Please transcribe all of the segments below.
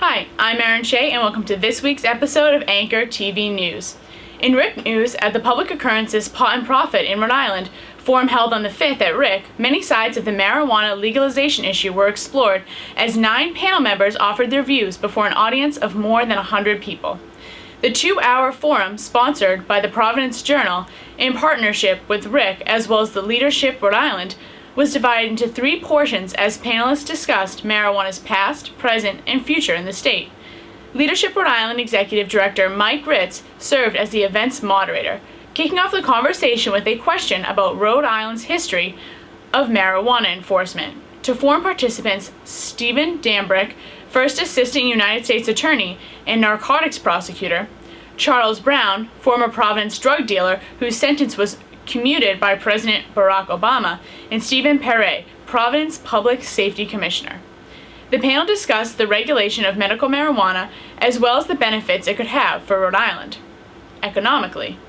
Hi, I'm Erin Shea, and welcome to this week's episode of Anchor TV News. In Rick News, at the Public Occurrences Pot and Profit in Rhode Island, forum held on the 5th at Rick, many sides of the marijuana legalization issue were explored as 9 panel members offered their views before an audience of more than 100 people. The 2-hour forum, sponsored by the Providence Journal in partnership with Rick as well as the Leadership Rhode Island, was divided into 3 portions as panelists discussed marijuana's past, present, and future in the state. Leadership Rhode Island Executive Director Mike Ritz served as the event's moderator, kicking off the conversation with a question about Rhode Island's history of marijuana enforcement. To forum participants, Stephen Dambrick, First Assistant United States Attorney and Narcotics Prosecutor, Charles Brown, former Providence drug dealer whose sentence was commuted by President Barack Obama, and Stephen Perret, Providence Public Safety Commissioner. The panel discussed the regulation of medical marijuana as well as the benefits it could have for Rhode Island. Economically,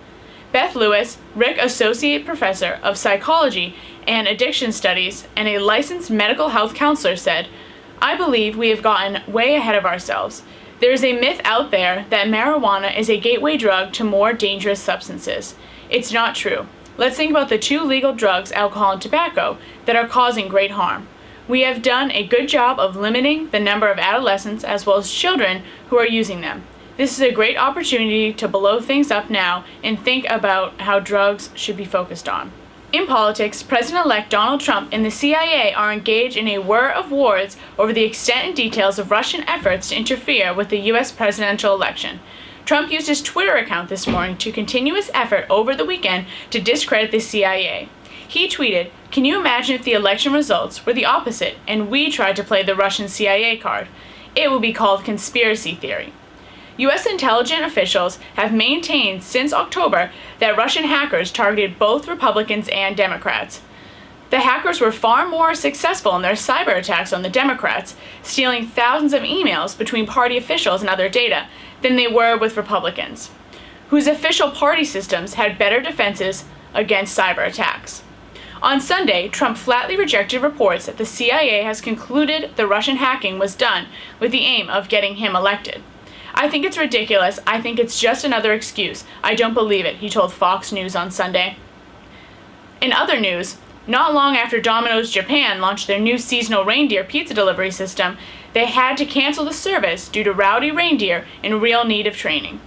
Beth Lewis, Rick Associate Professor of Psychology and Addiction Studies and a licensed mental health counselor, said, "I believe we have gotten way ahead of ourselves. There is a myth out there that marijuana is a gateway drug to more dangerous substances. It's not true. Let's think about the 2 legal drugs, alcohol and tobacco, that are causing great harm. We have done a good job of limiting the number of adolescents as well as children who are using them. This is a great opportunity to blow things up now and think about how drugs should be focused on." In politics, President-elect Donald Trump and the CIA are engaged in a whir of wars over the extent and details of Russian efforts to interfere with the U.S. presidential election. Trump used his Twitter account this morning to continue his effort over the weekend to discredit the CIA. He tweeted, "Can you imagine if the election results were the opposite and we tried to play the Russian CIA card? It would be called conspiracy theory." U.S. intelligence officials have maintained since October that Russian hackers targeted both Republicans and Democrats. The hackers were far more successful in their cyber attacks on the Democrats, stealing thousands of emails between party officials and other data, than they were with Republicans, whose official party systems had better defenses against cyber attacks. On Sunday, Trump flatly rejected reports that the CIA has concluded the Russian hacking was done with the aim of getting him elected. "I think it's ridiculous. I think it's just another excuse. I don't believe it," he told Fox News on Sunday. In other news, not long after Dominos Japan launched their new seasonal reindeer pizza delivery system, they had to cancel the service due to rowdy reindeer in real need of training.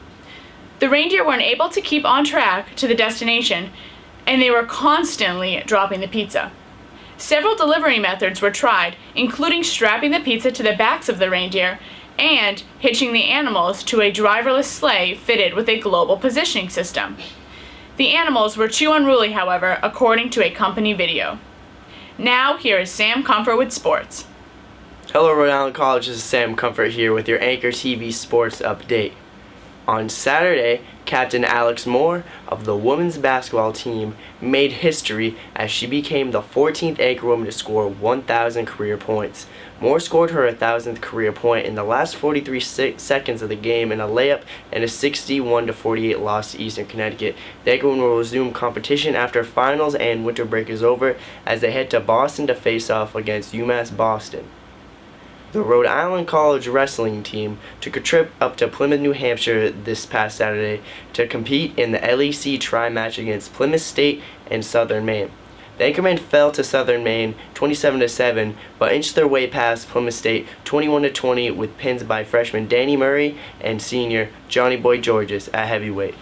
The reindeer weren't able to keep on track to the destination, and they were constantly dropping the pizza. Several delivery methods were tried, including strapping the pizza to the backs of the reindeer and hitching the animals to a driverless sleigh fitted with a global positioning system. The animals were too unruly, however, according to a company video. Now, here is Sam Comfort with sports. Hello, Rhode Island College. This is Sam Comfort here with your Anchor TV Sports Update. On Saturday, Captain Alex Moore of the women's basketball team made history as she became the 14th Anchor woman to score 1,000 career points. Moore scored her 1,000th career point in the last 43 seconds of the game in a layup and a 61-48 loss to Eastern Connecticut. The Anchor women will resume competition after finals and winter break is over as they head to Boston to face off against UMass Boston. The Rhode Island College wrestling team took a trip up to Plymouth, New Hampshire this past Saturday to compete in the LEC tri-match against Plymouth State and Southern Maine. The Anchormen fell to Southern Maine 27-7, but inched their way past Plymouth State 21-20 with pins by freshman Danny Murray and senior Johnny Boy Georges at heavyweight.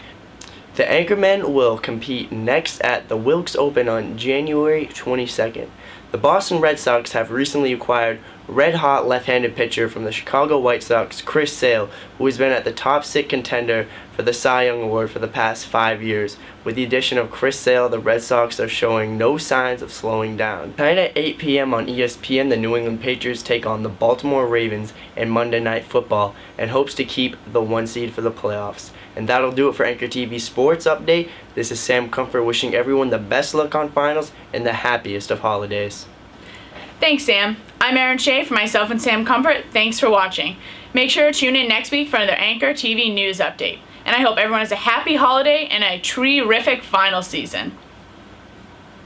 The Anchormen will compete next at the Wilkes Open on January 22nd. The Boston Red Sox have recently acquired red-hot left-handed pitcher from the Chicago White Sox, Chris Sale, who has been at the top 6 contender for the Cy Young Award for the past 5 years. With the addition of Chris Sale, the Red Sox are showing no signs of slowing down. Tonight at 8 p.m. on ESPN, the New England Patriots take on the Baltimore Ravens in Monday Night Football and hopes to keep the 1 seed for the playoffs. And that'll do it for Anchor TV Sports Update. This is Sam Comfort wishing everyone the best luck on finals and the happiest of holidays. Thanks, Sam. I'm Erin Shea for myself and Sam Comfort. Thanks for watching. Make sure to tune in next week for another Anchor TV News Update. And I hope everyone has a happy holiday and a terrific final season.